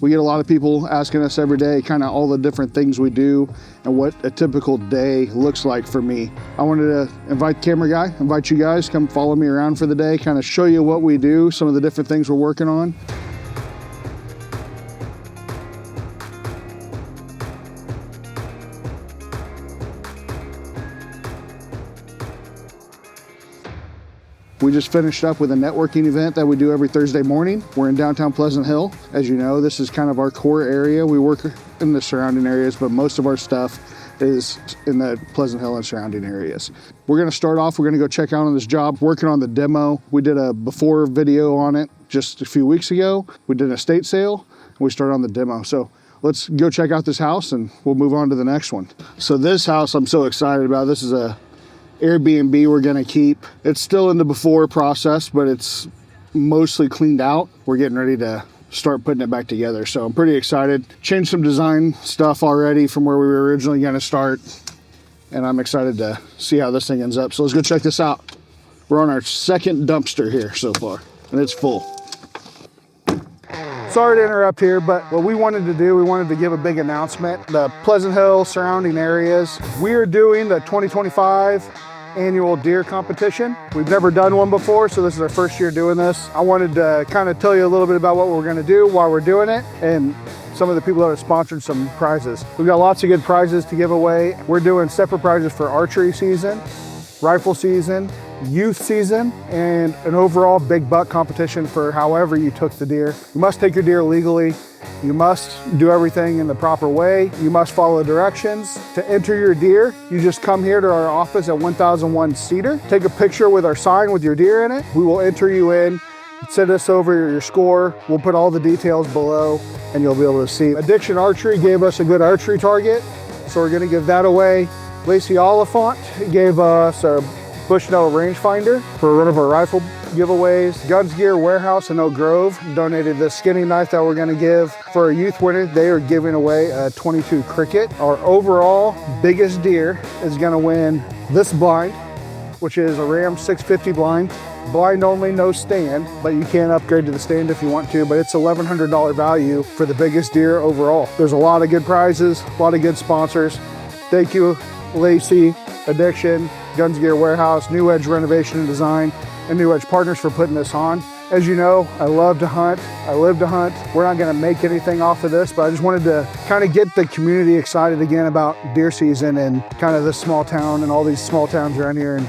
We get a lot of people asking us every day kind of all the different things we do and what a typical day looks like for me. I wanted to invite the camera guy, invite you guys, come follow me around for the day, kind of show you what we do, some of the different things we're working on. We just finished up with a networking event that we do every Thursday morning. We're in downtown Pleasant Hill. As you know, this is kind of our core area. We work in the surrounding areas, but most of our stuff is in the Pleasant Hill and surrounding areas. We're gonna start off, we're gonna go check out on this job, working on the demo. We did a before video on it just a few weeks ago. We did an estate sale, and we started on the demo. So let's go check out this house and we'll move on to the next one. So this house I'm so excited about. This is a Airbnb we're gonna keep. It's still in the before process, but it's mostly cleaned out. We're getting ready to start putting it back together. So I'm pretty excited. Changed some design stuff already from where we were originally gonna start. And I'm excited to see how this thing ends up. So let's go check this out. We're on our second dumpster here so far, and it's full. Sorry to interrupt here, but what we wanted to do, we wanted to give a big announcement. The Pleasant Hill surrounding areas, we are doing the 2025 annual deer competition. We've never done one before, so this is our first year doing this. I wanted to kind of tell you a little bit about what we're gonna do while we're doing it, and some of the people that have sponsored some prizes. We've got lots of good prizes to give away. We're doing separate prizes for archery season, rifle season, youth season, and an overall big buck competition for however you took the deer. You must take your deer legally. You must do everything in the proper way. You must follow the directions. To enter your deer, you just come here to our office at 1001 Cedar. Take a picture with our sign with your deer in it. We will enter you in, send us over your score. We'll put all the details below and you'll be able to see. Addiction Archery gave us a good archery target, so we're gonna give that away. Lacey Oliphant gave us a Bushnell rangefinder for one of our rifle giveaways. Guns Gear Warehouse in Oak Grove donated this skinning knife that we're gonna give. For our youth winner, they are giving away a 22 Cricket. Our overall biggest deer is gonna win this blind, which is a Ram 650 blind. Blind only, no stand, but you can upgrade to the stand if you want to, but it's $1,100 value for the biggest deer overall. There's a lot of good prizes, a lot of good sponsors. Thank you, Lacey, Addiction, Guns Gear Warehouse, New Edge Renovation and Design, and New Edge Partners for putting this on. As you know, I love to hunt. I live to hunt. We're not gonna make anything off of this, but I just wanted to kind of get the community excited again about deer season and kind of this small town and all these small towns around here, and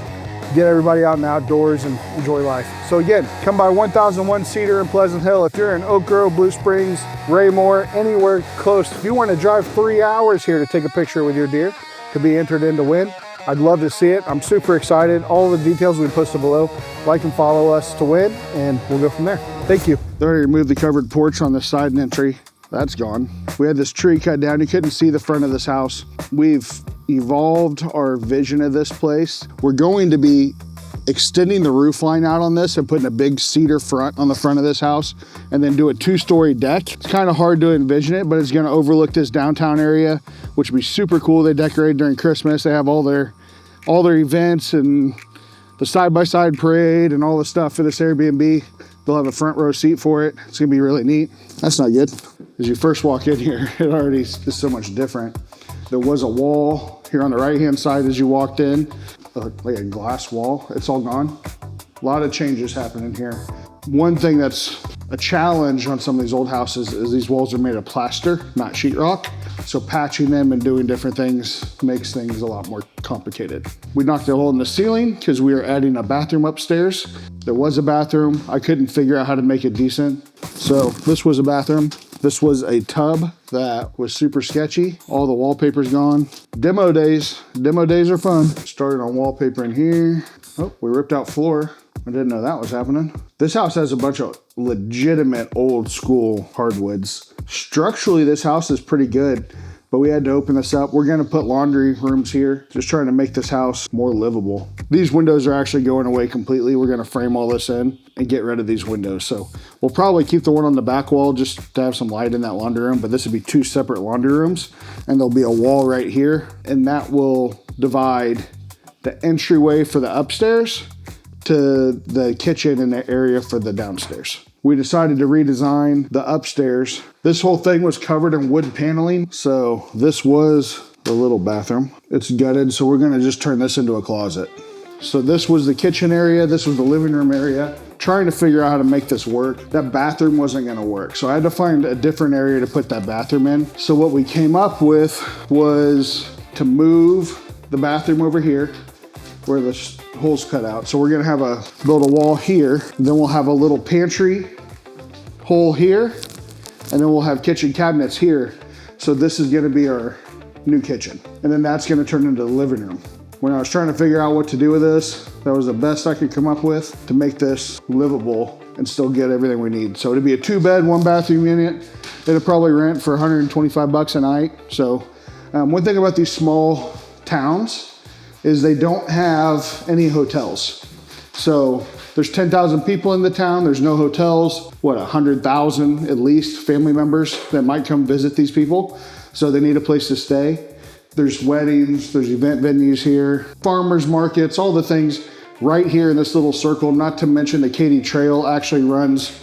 get everybody out in the outdoors and enjoy life. So again, come by 1001 Cedar in Pleasant Hill. If you're in Oak Grove, Blue Springs, Raymore, anywhere close, if you want to drive 3 hours here to take a picture with your deer, to be entered in to win, I'd love to see it. I'm super excited. All the details we posted below. Like and follow us to win, and we'll go from there. Thank you. They already removed the covered porch on the side entry. That's gone. We had this tree cut down. You couldn't see the front of this house. We've evolved our vision of this place. We're going to be extending the roof line out on this and putting a big cedar front on the front of this house, and then do a 2-story deck. It's kind of hard to envision it, but it's gonna overlook this downtown area, which would be super cool. They decorate during Christmas. They have all their events and the side-by-side parade and all the stuff for this Airbnb. They'll have a front row seat for it. It's gonna be really neat. That's not good. As you first walk in here, it already is so much different. There was a wall here on the right-hand side as you walked in, like a glass wall. It's all gone. A lot of changes happening here. One thing that's a challenge on some of these old houses is these walls are made of plaster, not sheetrock. So patching them and doing different things makes things a lot more complicated. We knocked a hole in the ceiling because we are adding a bathroom upstairs. There was a bathroom. I couldn't figure out how to make it decent. So this was a bathroom. This was a tub that was super sketchy. All the wallpaper's gone. Demo days are fun. Started on wallpaper in here. Oh, we ripped out floor. I didn't know that was happening. This house has a bunch of legitimate old school hardwoods. Structurally, this house is pretty good, but we had to open this up. We're gonna put laundry rooms here, just trying to make this house more livable. These windows are actually going away completely. We're gonna frame all this in and get rid of these windows. So we'll probably keep the one on the back wall just to have some light in that laundry room, but this would be 2 separate laundry rooms, and there'll be a wall right here, and that will divide the entryway for the upstairs to the kitchen and the area for the downstairs. we decided to redesign the upstairs. This whole thing was covered in wood paneling. So this was the little bathroom. It's gutted, so we're gonna just turn this into a closet. So this was the kitchen area, this was the living room area. Trying to figure out how to make this work. That bathroom wasn't gonna work. So I had to find a different area to put that bathroom in. So what we came up with was to move the bathroom over here where the hole's cut out. So we're gonna build a wall here, then we'll have a little pantry hole here, and then we'll have kitchen cabinets here. So this is gonna be our new kitchen. And then that's gonna turn into the living room. When I was trying to figure out what to do with this, that was the best I could come up with to make this livable and still get everything we need. So it'd be a 2-bed, 1-bathroom unit. It'd probably rent for 125 bucks a night. So one thing about these small towns is they don't have any hotels. So there's 10,000 people in the town, there's no hotels. What, 100,000 at least family members that might come visit these people. So they need a place to stay. There's weddings, there's event venues here, farmers markets, all the things right here in this little circle, not to mention the Katy Trail actually runs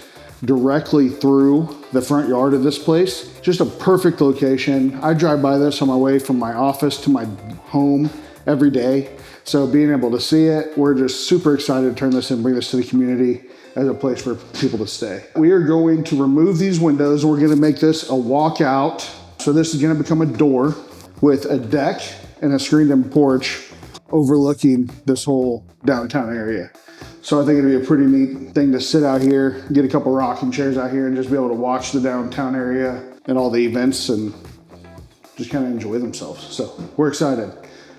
directly through the front yard of this place. Just a perfect location. I drive by this on my way from my office to my home every day. So being able to see it, we're just super excited to turn this and bring this to the community as a place for people to stay. We are going to remove these windows. We're gonna make this a walkout. So this is gonna become a door with a deck and a screened-in porch overlooking this whole downtown area. So I think it'd be a pretty neat thing to sit out here, get a couple rocking chairs out here and just be able to watch the downtown area and all the events and just kind of enjoy themselves. So we're excited.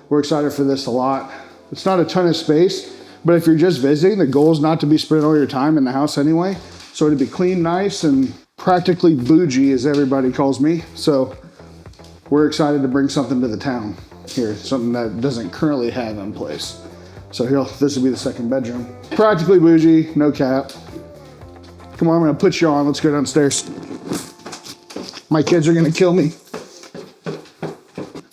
We're excited for this a lot. It's not a ton of space, but if you're just visiting, the goal is not to be spending all your time in the house anyway. So it'd be clean, nice, and practically bougie, as everybody calls me. So we're excited to bring something to the town here, something that doesn't currently have in place. So here, this will be the second bedroom. Practically bougie, no cap. Come on, I'm gonna put you on, let's go downstairs. My kids are gonna kill me.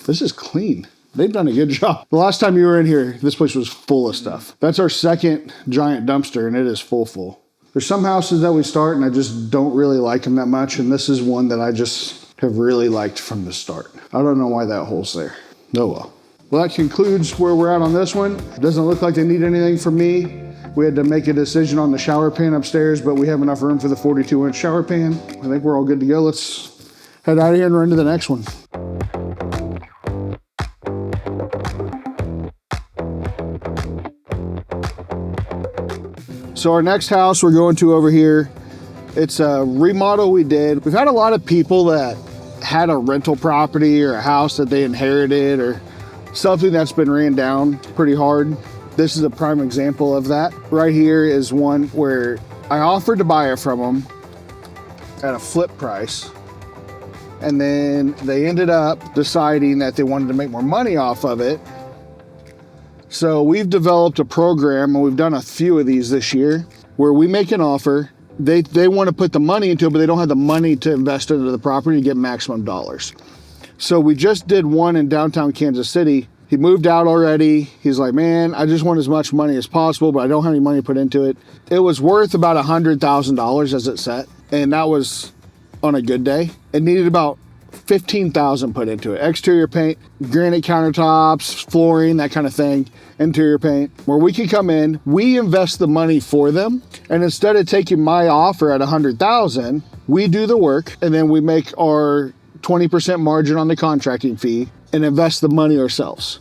This is clean. They've done a good job. The last time you were in here, this place was full of stuff. That's our second giant dumpster and it is full. There's some houses that we start and I just don't really like them that much. And this is one that I just have really liked from the start. I don't know why that hole's there. Oh well. Well, that concludes where we're at on this one. It doesn't look like they need anything from me. We had to make a decision on the shower pan upstairs, but we have enough room for the 42-inch shower pan. I think we're all good to go. Let's head out of here and run to the next one. So our next house we're going to over here, it's a remodel we did. We've had a lot of people that had a rental property or a house that they inherited or something that's been ran down pretty hard. This is a prime example of that. Right here is one where I offered to buy it from them at a flip price. And then they ended up deciding that they wanted to make more money off of it. So we've developed a program, and we've done a few of these this year, where we make an offer. They want to put the money into it, but they don't have the money to invest into the property to get maximum dollars. So we just did one in downtown Kansas City. He moved out already. He's like, man, I just want as much money as possible, but I don't have any money put into it. It was worth about $100,000 as it set, and that was on a good day. It needed about $15,000 put into it. Exterior paint, granite countertops, flooring, that kind of thing. Interior paint, where we can come in, we invest the money for them, and instead of taking my offer at $100,000, we do the work, and then we make our 20% margin on the contracting fee and invest the money ourselves.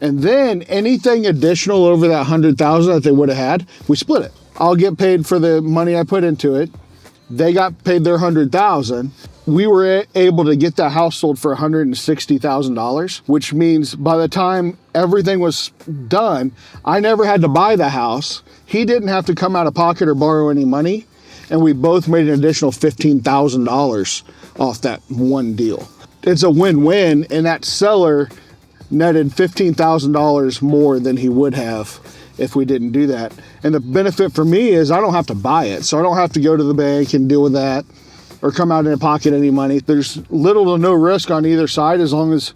And then anything additional over that $100,000 that they would have had, we split it. I'll get paid for the money I put into it. They got paid their $100,000. We were able to get that house sold for $160,000, which means by the time everything was done, I never had to buy the house. He didn't have to come out of pocket or borrow any money. And we both made an additional $15,000 off that one deal. It's a win-win, and that seller netted $15,000 more than he would have if we didn't do that. And the benefit for me is I don't have to buy it. So I don't have to go to the bank and deal with that or come out in pocket any money. There's little to no risk on either side as long as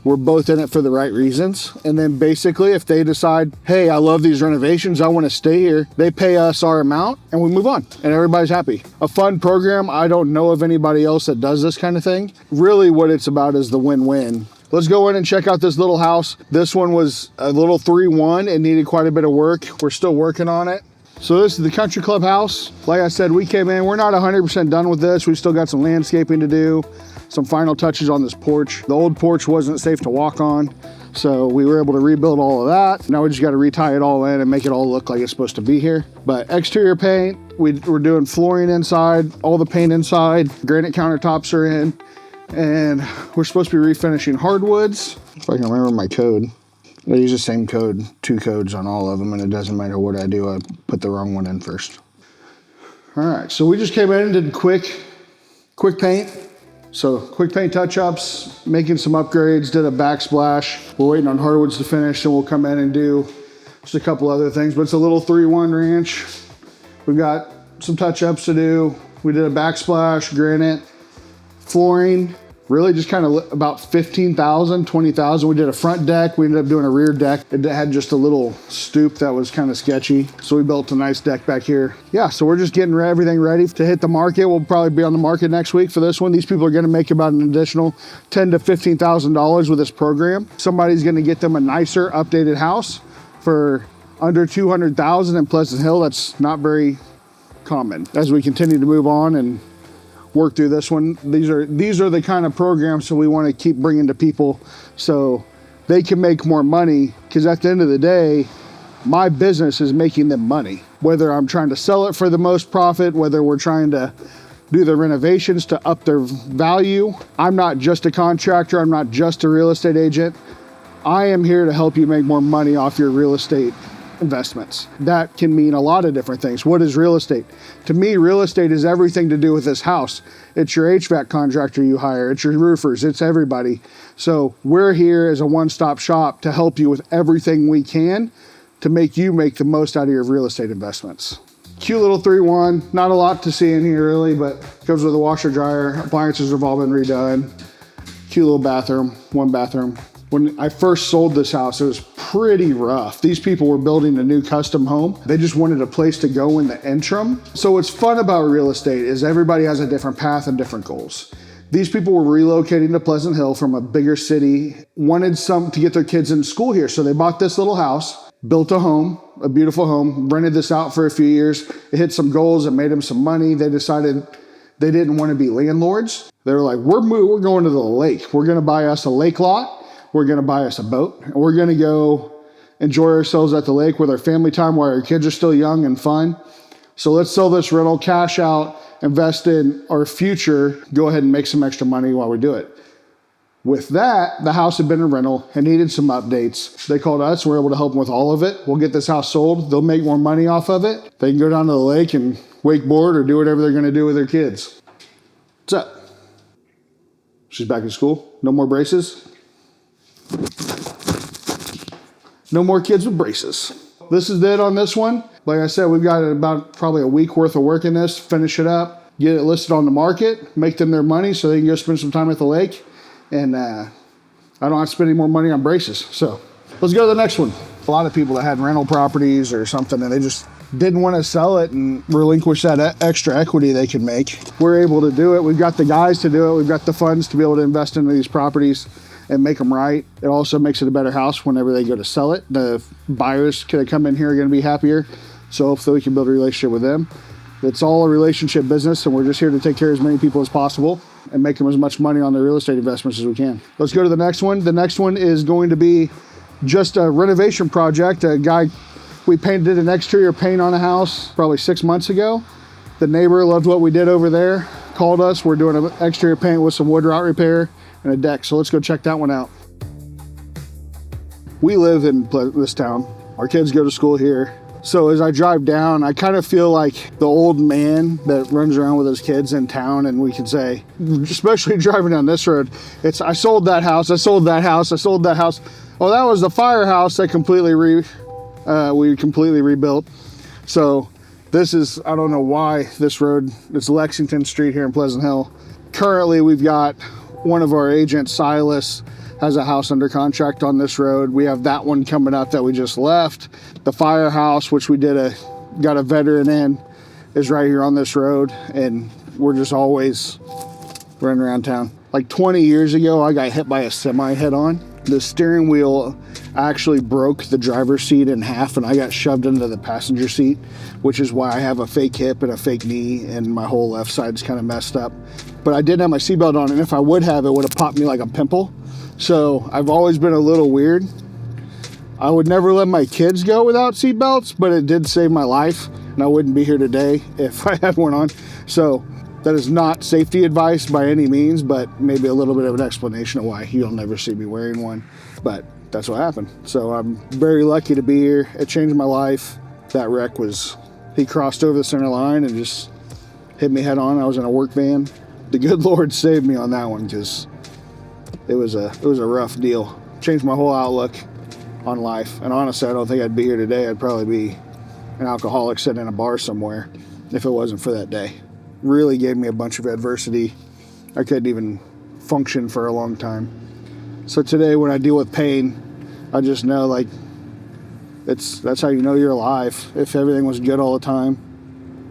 We're both in it for the right reasons. And then basically if they decide, hey, I love these renovations, I want to stay here, they pay us our amount and we move on and everybody's happy. A fun program. I don't know of anybody else that does this kind of thing. Really what it's about is the win-win. Let's go in and check out this little house. This one was a little 3-1. It needed quite a bit of work. We're still working on it. So this is the country club house. Like I said, we came in, we're not 100% done with this. We still got some landscaping to do, some final touches on this porch. The old porch wasn't safe to walk on, so we were able to rebuild all of that. Now we just got to retie it all in and make it all look like it's supposed to be here. But exterior paint, we're doing flooring inside, all the paint inside, granite countertops are in, and we're supposed to be refinishing hardwoods. If I can remember my code. I use the same code, 2 codes on all of them, and it doesn't matter what I do, I put the wrong one in first. All right, so we just came in and did quick paint. So quick paint touch-ups, making some upgrades, did a backsplash. We're waiting on hardwoods to finish, and we'll come in and do just a couple other things, but it's a little 3-1 ranch. We've got some touch-ups to do. We did a backsplash, granite, flooring, really just kind of about $15,000, $20,000. We did a front deck. We ended up doing a rear deck. It had just a little stoop that was kind of sketchy. So we built a nice deck back here. Yeah, so we're just getting everything ready to hit the market. We'll probably be on the market next week for this one. These people are gonna make about an additional $10,000 to $15,000 with this program. Somebody's gonna get them a nicer, updated house for under $200,000 in Pleasant Hill. That's not very common. As we continue to move on and work through this one, these are the kind of programs that we want to keep bringing to people so they can make more money, because at the end of the day, my business is making them money. Whether I'm trying to sell it for the most profit, whether we're trying to do the renovations to up their value. I'm not just a contractor, I'm not just a real estate agent. I am here to help you make more money off your real estate investments. That can mean a lot of different things. What is real estate? To me, real estate is everything to do with this house. It's your HVAC contractor you hire, it's your roofers, it's everybody. So we're here as a one-stop shop to help you with everything we can to make you make the most out of your real estate investments. Cute little 3-1, not a lot to see in here really, but comes with a washer dryer, appliances have all been redone. Cute little bathroom, 1 bathroom. When I first sold this house, it was pretty rough. These people were building a new custom home. They just wanted a place to go in the interim. So what's fun about real estate is everybody has a different path and different goals. These people were relocating to Pleasant Hill from a bigger city, wanted to get their kids in school here. So they bought this little house, built a home, a beautiful home, rented this out for a few years. It hit some goals, it made them some money. They decided they didn't want to be landlords. They were like, we're going to the lake. We're gonna buy us a lake lot. We're gonna buy us a boat, and we're gonna go enjoy ourselves at the lake with our family time while our kids are still young and fun. So let's sell this rental, cash out, invest in our future, go ahead and make some extra money while we do it. With that, the house had been a rental and needed some updates. They called us, we're able to help them with all of it. We'll get this house sold, they'll make more money off of it. They can go down to the lake and wakeboard or do whatever they're gonna do with their kids. What's up? She's back in school, no more braces. No more kids with braces. This is it on this one. Like I said, we've got about probably a week worth of work in this, finish it up, get it listed on the market, make them their money so they can go spend some time at the lake. And I don't have to spend any more money on braces. So let's go to the next one. A lot of people that had rental properties or something and they just didn't want to sell it and relinquish that extra equity they could make. We're able to do it. We've got the guys to do it. We've got the funds to be able to invest into these properties and make them right. It also makes it a better house whenever they go to sell it. The buyers that come in here are gonna be happier. So hopefully we can build a relationship with them. It's all a relationship business and we're just here to take care of as many people as possible and make them as much money on their real estate investments as we can. Let's go to the next one. The next one is going to be just a renovation project. We did an exterior paint on a house probably 6 months ago. The neighbor loved what we did over there, called us. We're doing an exterior paint with some wood rot repair and a deck. So let's go check that one out. We live in this town. Our kids go to school here. So as I drive down, I kind of feel like the old man that runs around with his kids in town, and we can say, especially driving down this road, it's I sold that house, I sold that house, I sold that house. Oh, that was the firehouse that we completely rebuilt. So this is, I don't know why this road, it's Lexington Street here in Pleasant Hill. Currently we've got one of our agents, Silas, has a house under contract on this road. We have that one coming up that we just left. The firehouse, which we got a veteran in, is right here on this road, and we're just always running around town. Like 20 years ago, I got hit by a semi head on. The steering wheel actually broke the driver's seat in half, and I got shoved into the passenger seat, which is why I have a fake hip and a fake knee, and my whole left side's kind of messed up. But I didn't have my seatbelt on, and if I would have, it would have popped me like a pimple. So I've always been a little weird. I would never let my kids go without seatbelts, but it did save my life, and I wouldn't be here today if I had one on. So that is not safety advice by any means, but maybe a little bit of an explanation of why you'll never see me wearing one. But that's what happened. So I'm very lucky to be here. It changed my life. That wreck he crossed over the center line and just hit me head on. I was in a work van. The good Lord saved me on that one, because it was a rough deal. Changed my whole outlook on life. And honestly, I don't think I'd be here today. I'd probably be an alcoholic sitting in a bar somewhere if it wasn't for that day. Really gave me a bunch of adversity. I couldn't even function for a long time. So today when I deal with pain, I just know, like, that's how you know you're alive. If everything was good all the time,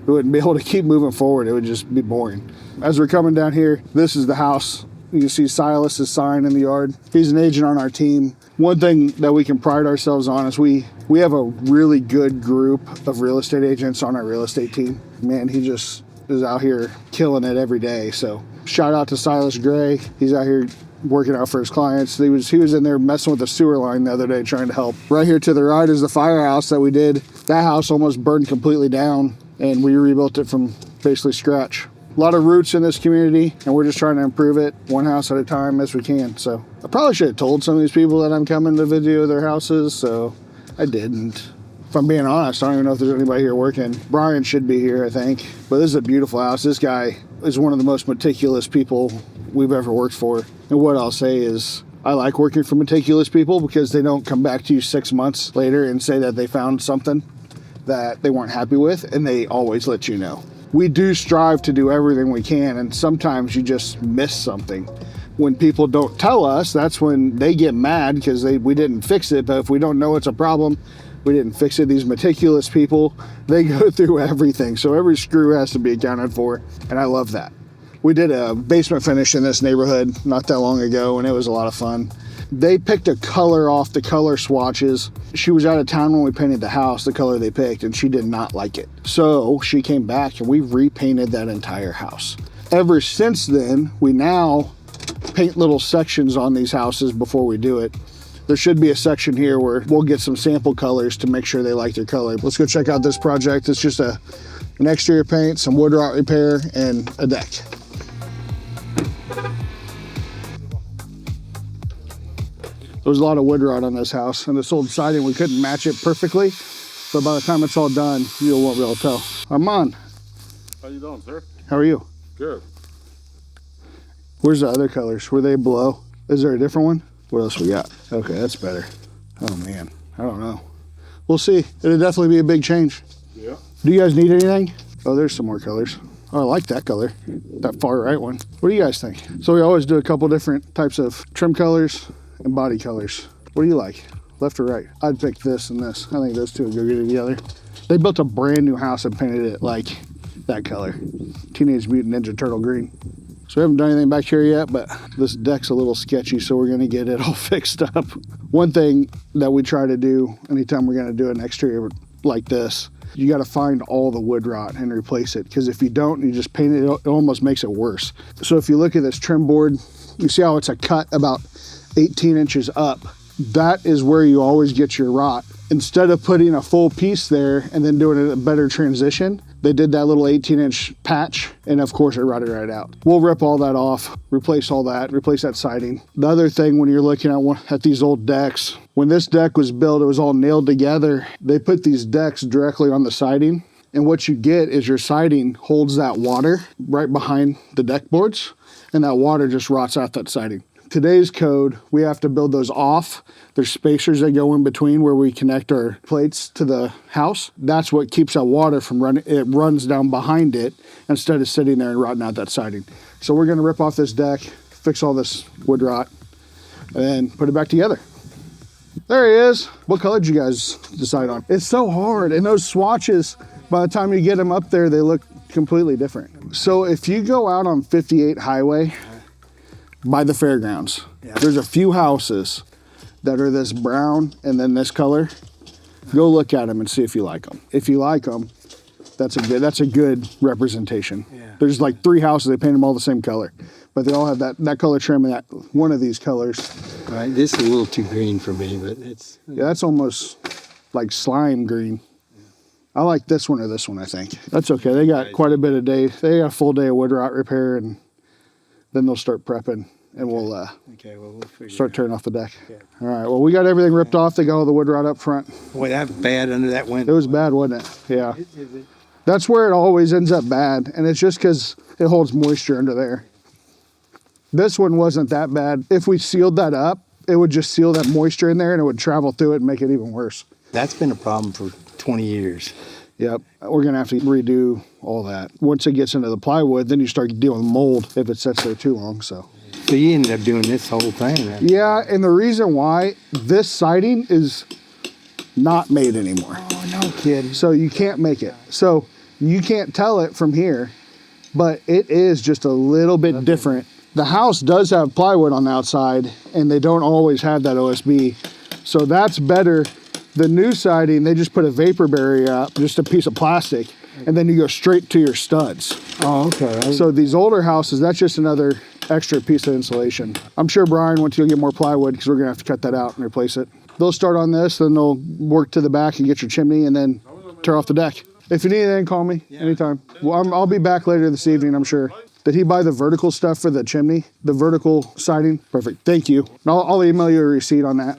we wouldn't be able to keep moving forward. It would just be boring. As we're coming down here, this is the house. You can see Silas's sign in the yard. He's an agent on our team. One thing that we can pride ourselves on is we have a really good group of real estate agents on our real estate team. Man, he just is out here killing it every day. So shout out to Silas Gray. He's out here working out for his clients. He was in there messing with the sewer line the other day trying to help. Right here to the right is the firehouse that we did. That house almost burned completely down, and we rebuilt it from basically scratch. A lot of roots in this community, and we're just trying to improve it one house at a time as we can. So I probably should have told some of these people that I'm coming to video their houses, so I didn't. If I'm being honest, I don't even know if there's anybody here working. Brian should be here, I think. But this is a beautiful house. This guy is one of the most meticulous people we've ever worked for. And what I'll say is, I like working for meticulous people because they don't come back to you 6 months later and say that they found something that they weren't happy with, and they always let you know. We do strive to do everything we can, and sometimes you just miss something. When people don't tell us, that's when they get mad because we didn't fix it. But if we don't know it's a problem, we didn't fix it. These meticulous people, they go through everything. So every screw has to be accounted for, and I love that. We did a basement finish in this neighborhood not that long ago, and it was a lot of fun. They picked a color off the color swatches. She was out of town when we painted the house, the color they picked, and she did not like it. So she came back and we repainted that entire house. Ever since then, we now paint little sections on these houses before we do it. There should be a section here where we'll get some sample colors to make sure they like their color. Let's go check out this project. It's just an exterior paint, some wood rot repair, and a deck. There was a lot of wood rot on this house, and this old siding, we couldn't match it perfectly, but by the time it's all done, you won't be able to tell. Armand. How you doing, sir? How are you? Good. Where's the other colors? Were they below? Is there a different one? What else we got? Okay, that's better. Oh man, I don't know. We'll see. It'll definitely be a big change. Yeah. Do you guys need anything? Oh, there's some more colors. Oh, I like that color, that far right one. What do you guys think? So we always do a couple different types of trim colors and body colors. What do you like? Left or right? I'd pick this and this. I think those two would go good together. They built a brand new house and painted it like that color. Teenage Mutant Ninja Turtle green. So we haven't done anything back here yet, but this deck's a little sketchy, so we're gonna get it all fixed up. One thing that we try to do anytime we're gonna do an exterior like this, you gotta find all the wood rot and replace it, because if you don't, you just paint it, it almost makes it worse. So if you look at this trim board, you see how it's a cut about 18 inches up. That is where you always get your rot. Instead of putting a full piece there and then doing a better transition, they did that little 18-inch patch, and of course it rotted right out. We'll rip all that off, replace all that, replace that siding. The other thing when you're looking at these old decks, when this deck was built, it was all nailed together. They put these decks directly on the siding, and what you get is your siding holds that water right behind the deck boards, and that water just rots out that siding. Today's code, we have to build those off. There's spacers that go in between where we connect our plates to the house. That's what keeps that water from running. It runs down behind it instead of sitting there and rotting out that siding. So we're gonna rip off this deck, fix all this wood rot, and then put it back together. There he is. What color did you guys decide on? It's so hard, and those swatches, by the time you get them up there, they look completely different. So if you go out on 58 Highway by the fairgrounds, there's a few houses that are this brown and then this color. Go look at them and see if you like them. If you like them, that's a good representation. Yeah. There's like 3 houses, they paint them all the same color, but they all have that color trim and that one of these colors. Right, this is a little too green for me, but it's... Yeah, that's almost like slime green. I like this one or this one, I think. That's okay, they got quite a bit of day. They got a full day of wood rot repair, and then they'll start prepping, and we'll start tearing off the deck. Yeah. All right, well, we got everything ripped off. They got all the wood rot up front. Boy, that's bad under that window. It was bad, wasn't it? Yeah. Is it? That's where it always ends up bad, and it's just because it holds moisture under there. This one wasn't that bad. If we sealed that up, it would just seal that moisture in there, and it would travel through it and make it even worse. That's been a problem for 20 years. Yep, we're gonna have to redo all that. Once it gets into the plywood, then you start dealing with mold if it sits there too long, so. So you ended up doing this whole thing, right? Yeah, and the reason why, this siding is not made anymore. Oh, no kidding. So you can't make it. So you can't tell it from here, but it is just a little bit different. The house does have plywood on the outside, and they don't always have that OSB. So that's better. The new siding, they just put a vapor barrier up, just a piece of plastic, and then you go straight to your studs. Oh, okay. So these older houses, that's just another extra piece of insulation. I'm sure Brian wants to go get more plywood because we're gonna have to cut that out and replace it. They'll start on this, then they'll work to the back and get your chimney and then tear off the deck. If you need anything, call me anytime. Well, I'll be back later this evening, I'm sure. Did he buy the vertical stuff for the chimney? The vertical siding? Perfect, thank you. I'll email you a receipt on that.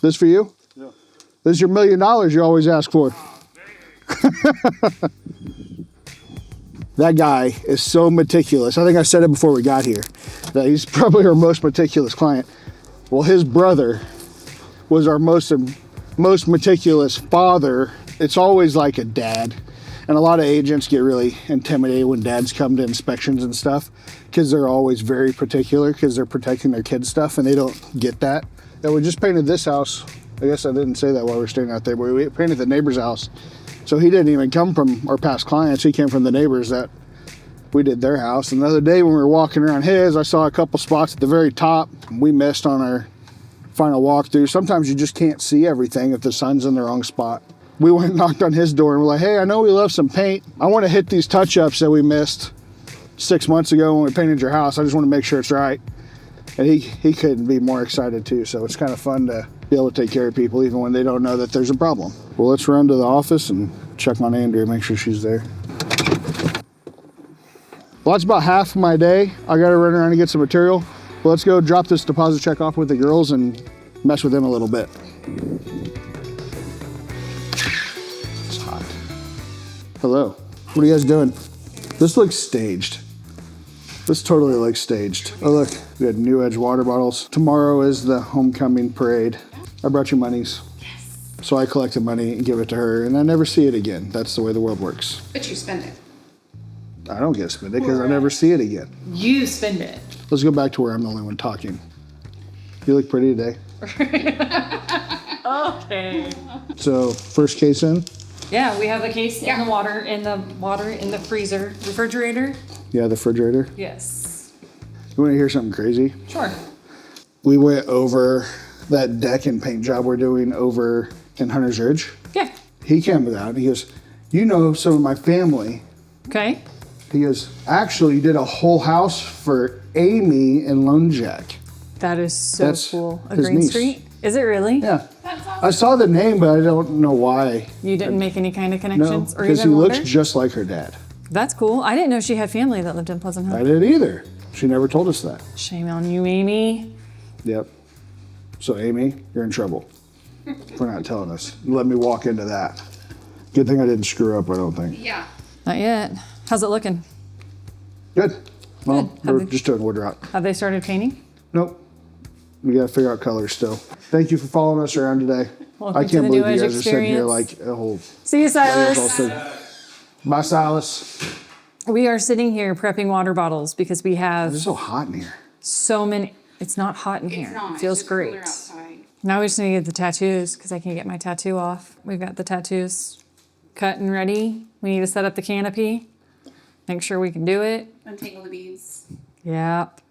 This for you? Yeah. This is your $1 million you always ask for. That guy is so meticulous. I think I said it before we got here, that he's probably our most meticulous client. Well, his brother was our most meticulous father. It's always like a dad. And a lot of agents get really intimidated when dads come to inspections and stuff because they're always very particular because they're protecting their kids' stuff and they don't get that. And we just painted this house. I guess I didn't say that while we were standing out there, but we painted the neighbor's house. So he didn't even come from our past clients. He came from the neighbors that we did their house. And the other day when we were walking around his, I saw a couple spots at the very top. We missed on our final walkthrough. Sometimes you just can't see everything if the sun's in the wrong spot. We went and knocked on his door and we're like, hey, I know we love some paint. I want to hit these touch-ups that we missed 6 months ago when we painted your house. I just want to make sure it's right. And he couldn't be more excited too. So it's kind of fun to be able to take care of people even when they don't know that there's a problem. Well, let's run to the office and check on Andrea, make sure she's there. Well, that's about half of my day. I got to run around and get some material. Well, let's go drop this deposit check off with the girls and mess with them a little bit. Hello. What are you guys doing? This looks staged. This totally looks staged. Oh look, we had New Edge water bottles. Tomorrow is the homecoming parade. I brought you monies. Yes. So I collect the money and give it to her and I never see it again. That's the way the world works. But you spend it. I don't get to spend it because I never see it again. You spend it. Let's go back to where I'm the only one talking. You look pretty today. Okay. So first case in? Yeah, we have the case in the water in the freezer, refrigerator. Yeah, the refrigerator. Yes. You want to hear something crazy? Sure. We went over that deck and paint job we're doing over in Hunter's Ridge. Yeah. He came out and he goes, you know some of my family. Okay. He goes, actually you did a whole house for Amy in Lone Jack. That is so That's cool. A his Green niece. Street? Is it really? Yeah. I saw the name, but I don't know why. You didn't make any kind of No, connections? Or because he even looks wonder? just like her dad. That's cool. I didn't know she had family that lived in Pleasant Hill. I didn't either. She never told us that. Shame on you, Amy. Yep. So Amy, you're in trouble for not telling us. Let me walk into that. Good thing I didn't screw up, I don't think. Yeah. Not yet. How's it looking? Good. Well, Good. we're just doing wood rot. Have they started painting? Nope. We gotta figure out colors still. Thank you for following us around today. Welcome I to can't the believe New you Edge guys are sitting here experience. like a whole. See you, Silas. Bye, Silas. We are sitting here prepping water bottles because we have It's so hot in here. so many. It's not hot in here. It's not. It feels it's just cooler great. outside. Now we just need to get the tattoos because I can't get my tattoo off. We've got the tattoos cut and ready. We need to set up the canopy. Make sure we can do it. Untangle the beads. Yep.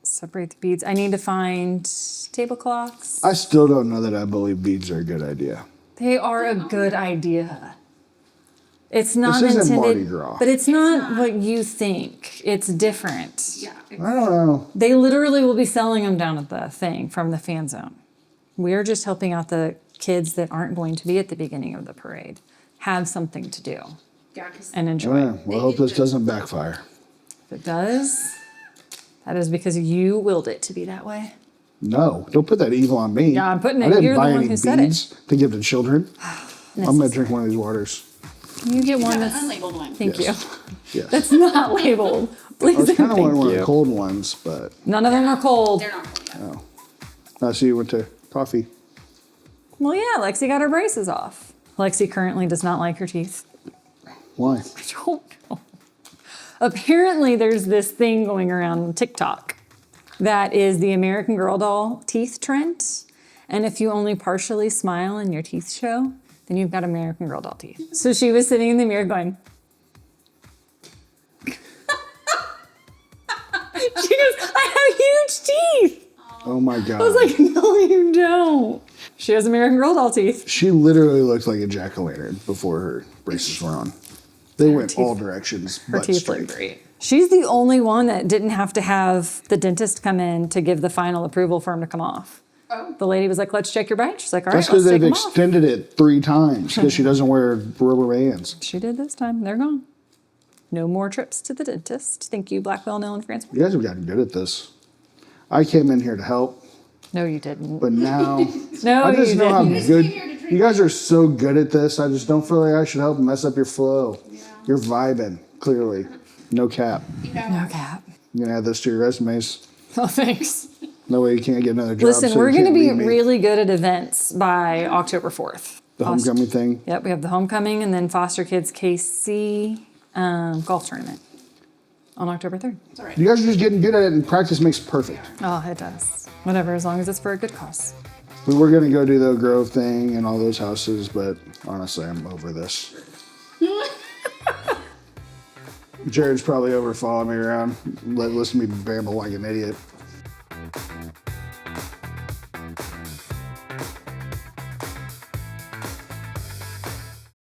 Separate the beads. I need to find tablecloths. I still don't know that I believe beads are a good idea. They are a good idea. It's not This isn't Mardi intended, Gras. but it's not what you think. It's different. Yeah. I don't know. They literally will be selling them down at the thing from the fan zone. We're just helping out the kids that aren't going to be at the beginning of the parade have something to do Yeah, because and enjoy. Yeah, well, I hope this doesn't backfire. If it does, that is because you willed it to be that way. No, don't put that evil on me. Yeah, I'm putting it- I didn't you're the buy one any who said it. beads to give to children. I'm gonna drink one of these waters. Can you get one an that's... unlabeled one. Thank Yes. you. Yes. That's not labeled. Please I was and kind of wanting thank one of you. the cold ones, but None of them are cold. They're not cold yet. I see you went to coffee. Well, yeah, Lexi got her braces off. Lexi currently does not like her teeth. Why? I don't know. Apparently, there's this thing going around on TikTok that is the American Girl doll teeth trend. And if you only partially smile and your teeth show, then you've got American Girl doll teeth. So she was sitting in the mirror going, she goes, I have huge teeth. Oh my god. I was like, no, you don't. She has American Girl doll teeth. She literally looked like a jack-o'-lantern before her braces were on. They went teeth- all directions, Her but teeth look straight. great. She's the only one that didn't have to have the dentist come in to give the final approval for him to come off. Oh. The lady was like, let's check your bite. She's like, all right, That's because let's take they've them off. extended it 3 times because she doesn't wear rubber bands. She did this time. They're gone. No more trips to the dentist. Thank you, Blackwell, Nell, and France. You guys have gotten good at this. I came in here to help, No, you didn't. but now No, I just you know how didn't. good you guys are. So good at this. I just don't feel like I should help mess up your flow. You're vibing clearly. No cap. No cap. I'm gonna add this to your resumes. Oh, thanks. No way you can't get another job. Listen, so we're you going to can't be leave me. really good at events by October 4th. The homecoming thing. Yep, we have the homecoming and then Foster Kids KC golf tournament on October 3rd. It's all right. You guys are just getting good at it, and practice makes perfect. Oh, it does. Whatever, as long as it's for a good cause. We were gonna go do the Grove thing and all those houses, but honestly, I'm over this. Jared's probably over following me around, listen to me babble like an idiot.